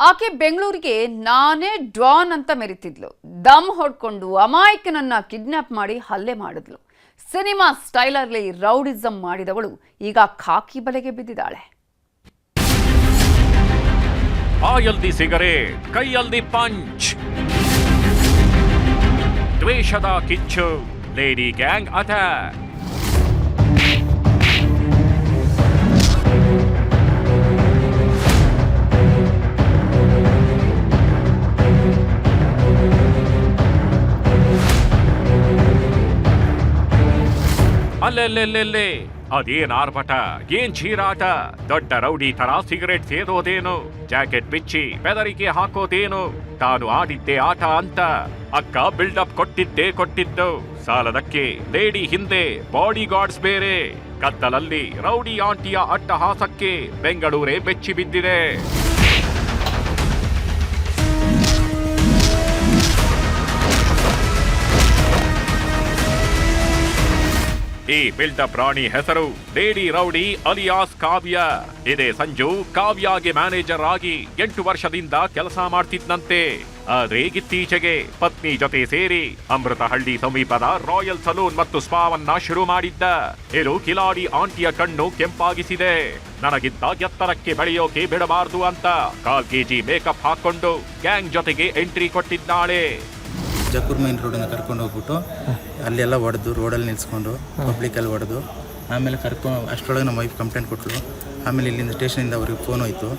ಆಕೆ ಬೆಂಗಳೂರಿಗೆ ನಾನೇ ಡಾನ್ ಅಂತ ಮೆರಿತಿದ್ಲು. ದಮ್ ಹೊಡ್ಕೊಂಡು ಅಮಾಯಕನನ್ನ ಕಿಡ್ನಾಪ್ ಮಾಡಿ ಹಲ್ಲೆ ಮಾಡಿದ್ಲು. ಸಿನಿಮಾ ಸ್ಟೈಲಲ್ಲಿ ರೌಡಿಸಂ ಮಾಡಿದವಳು ಈಗ ಖಾಕಿ ಬಲೆಗೆ ಬಿದ್ದಿದ್ದಾಳೆ. ಬಾಯಲ್ದಿ ಸಿಗರೇಟ್, ಕೈಯಲ್ದಿ ಪಂಚ್, ದ್ವೇಷದ ಕಿಚ್ಚು, ಲೇಡಿ ಗ್ಯಾಂಗ್ ಅಟ್ಯಾಕ್. ಅಲ್ಲೆಲ್ಲೆಲ್ಲೆಲ್ಲೆ ಅದೇನ್ ಆರ್ಭಟ, ಏನ್ ಚೀರಾಟ. ದೊಡ್ಡ ರೌಡಿ ತರ ಸಿಗರೇಟ್ ಸೇದೋದೇನು, ಜಾಕೆಟ್ ಬಿಚ್ಚಿ ಬೆದರಿಕೆ ಹಾಕೋದೇನು. ತಾನು ಆಡಿದ್ದೆ ಆಟ ಅಂತ ಅಕ್ಕ ಬಿಲ್ಡಪ್ ಕೊಟ್ಟಿದ್ದು. ಸಾಲದಕ್ಕೆ ಲೇಡಿ ಹಿಂದೆ ಬಾಡಿ ಗಾರ್ಡ್ಸ್ ಬೇರೆ. ಕತ್ತಲಲ್ಲಿ ರೌಡಿ ಆಂಟಿಯ ಅಟ್ಟಹಾಸಕ್ಕೆ ಬೆಂಗಳೂರೇ ಬೆಚ್ಚಿ ಬಿದ್ದಿದೆ. ಈ ಬಿಲ್ಡಪ್ ರಾಣಿ ಹೆಸರು ಲೇಡಿ ರೌಡಿ ಅಲಿಯಾಸ್ ಕಾವ್ಯ. ಇದೇ ಸಂಜು ಕಾವ್ಯಾಗೆ ಮ್ಯಾನೇಜರ್ ಆಗಿ 8 ವರ್ಷದಿಂದ ಕೆಲಸ ಮಾಡ್ತಿದ್ದಂತೆ. ಆದ್ರೆ ಇತ್ತೀಚೆಗೆ ಪತ್ನಿ ಜೊತೆ ಸೇರಿ ಅಮೃತಹಳ್ಳಿ ಸಮೀಪದ ರಾಯಲ್ ಸಲೂನ್ ಮತ್ತು ಸ್ಪಾವನ್ನ ಶುರು ಮಾಡಿದ್ದ. ಇದು ಕಿಲಾಡಿ ಆಂಟಿಯ ಕಣ್ಣು ಕೆಂಪಾಗಿಸಿದೆ. ನನಗಿಂತ ಎತ್ತರಕ್ಕೆ ಬೆಳೆಯೋಕೆ ಬಿಡಬಾರ್ದು ಅಂತ 1/4 kg ಮೇಕಪ್ ಹಾಕೊಂಡು ಗ್ಯಾಂಗ್ ಜೊತೆಗೆ ಎಂಟ್ರಿ ಕೊಟ್ಟಿದ್ದಾಳೆ. ಜಕ್ಕೂರ್ ಮೈನ್ ರೋಡನ್ನು ಕರ್ಕೊಂಡು ಹೋಗ್ಬಿಟ್ಟು ಅಲ್ಲೆಲ್ಲ ಹೊಡೆದು ರೋಡಲ್ಲಿ ನಿಲ್ಸ್ಕೊಂಡು ಪಬ್ಲಿಕಲ್ಲಿ ಹೊಡೆದು ಆಮೇಲೆ ಅಷ್ಟರೊಳಗೆ ನಮ್ಮ ವೈಫ್ ಕಂಪ್ಲೇಂಟ್ ಕೊಟ್ಟರು. ಆಮೇಲೆ ಇಲ್ಲಿಂದ ಸ್ಟೇಷನಿಂದ ಅವ್ರಿಗೆ ಫೋನ್ ಹೋಯಿತು.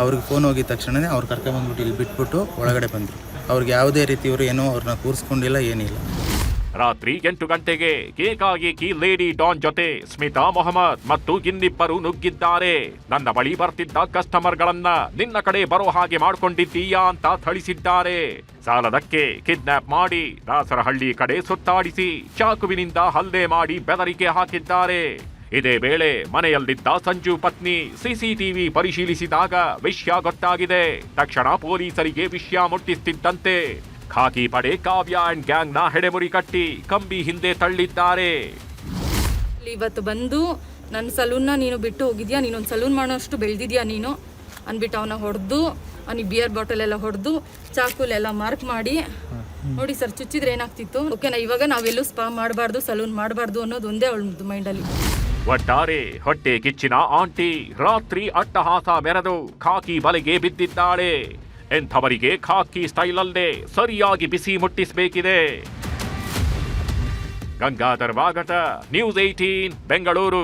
ಅವ್ರಿಗೆ ಫೋನ್ ಹೋಗಿದ ತಕ್ಷಣವೇ ಅವ್ರು ಕರ್ಕೊಂಡ್ಬಂದ್ಬಿಟ್ಟು ಇಲ್ಲಿ ಬಿಟ್ಬಿಟ್ಟು ಒಳಗಡೆ ಬಂದರು. ಅವ್ರಿಗೆ ಯಾವುದೇ ರೀತಿಯವರು ಏನೋ ಅವ್ರನ್ನ ಕೂರಿಸ್ಕೊಂಡಿಲ್ಲ, ಏನಿಲ್ಲ. ರಾತ್ರಿ 8 ಗಂಟೆಗೆ ಏಕಾಏಕಿ ಲೇಡಿ ಡಾನ್ ಜೊತೆ ಸ್ಮಿತಾ ಮೊಹಮ್ಮದ್ ಮತ್ತು ಇನ್ನಿಬ್ಬರು ನುಗ್ಗಿದ್ದಾರೆ. ನನ್ನ ಬಳಿ ಬರ್ತಿದ್ದ ಕಸ್ಟಮರ್ಗಳನ್ನ ನಿನ್ನ ಕಡೆ ಬರೋ ಹಾಗೆ ಮಾಡ್ಕೊಂಡಿದ್ದೀಯಾ ಅಂತ ಥಳಿಸಿದ್ದಾರೆ. ಸಾಲದಕ್ಕೆ ಕಿಡ್ನಾಪ್ ಮಾಡಿ ದಾಸರಹಳ್ಳಿ ಕಡೆ ಸುತ್ತಾಡಿಸಿ ಚಾಕುವಿನಿಂದ ಹಲ್ಲೆ ಮಾಡಿ ಬೆದರಿಕೆ ಹಾಕಿದ್ದಾರೆ. ಇದೇ ವೇಳೆ ಮನೆಯಲ್ಲಿದ್ದ ಸಂಜು ಪತ್ನಿ ಸಿಸಿಟಿವಿ ಪರಿಶೀಲಿಸಿದಾಗ ವಿಷಯ ಗೊತ್ತಾಗಿದೆ. ತಕ್ಷಣ ಪೊಲೀಸರಿಗೆ ವಿಷಯ ಮುಟ್ಟಿಸುತ್ತಿದ್ದಂತೆ ಖಾಕಿ ಪಡೆ ಕಾವ್ಯ ಅಂಡ್ ಗ್ಯಾಂಗ್ ನ ಹೆಡೆಮುರಿ ಕಟ್ಟಿ ಕಂಬಿ ಹಿಂದೆ ತಳ್ಳಿದ್ದಾರೆ. ಇವತ್ತು ಬಂದು ನನ್ನ ಸಲೂನ್ನ ನೀನು ಬಿಟ್ಟು ಹೋಗಿದ್ಯಾ, ನೀನೊಂದು ಸಲೂನ್ ಮಾಡೋಷ್ಟು ಬೆಳೆದಿದ್ಯಾ ನೀನು ಅಂದ್ಬಿಟ್ಟು ಅವನ ಹೊಡೆದು, ಅವನಿಗೆ ಬಿಯರ್ ಬಾಟಲ್ ಎಲ್ಲ ಹೊಡೆದು ಚಾಕುಲೆಲ್ಲ ಮಾರ್ಕ್ ಮಾಡಿ ನೋಡಿ ಸರ್ ಚುಚ್ಚಿದ್ರೆ ಏನಾಗ್ತಿತ್ತು. ಓಕೆನಾ, ಇವಾಗ ನಾವೆಲ್ಲೂ ಸ್ಪಾ ಮಾಡಬಾರ್ದು, ಸಲೂನ್ ಮಾಡಬಾರ್ದು ಅನ್ನೋದು ಒಂದೇ ಅವಳ ಮೈಂಡಲ್ಲಿ. ಒಟ್ಟಾರೆ ಹೊಟ್ಟೆ ಕಿಚ್ಚಿನ ಆಂಟಿ ರಾತ್ರಿ ಅಟ್ಟಹಾಸ ಮೆರೆದು ಖಾಕಿ ಬಲೆಗೆ ಬಿದ್ದಿದ್ದಾಳೆ. ಎಂಥವರಿಗೆ ಖಾಕಿ ಸ್ಟೈಲಲ್ಲೇ ಸರಿಯಾಗಿ ಬಿಸಿ ಮುಟ್ಟಿಸಬೇಕಿದೆ. ಗಂಗಾಧರ್ ವಾಗಟ, ನ್ಯೂಸ್ 18 ಬೆಂಗಳೂರು.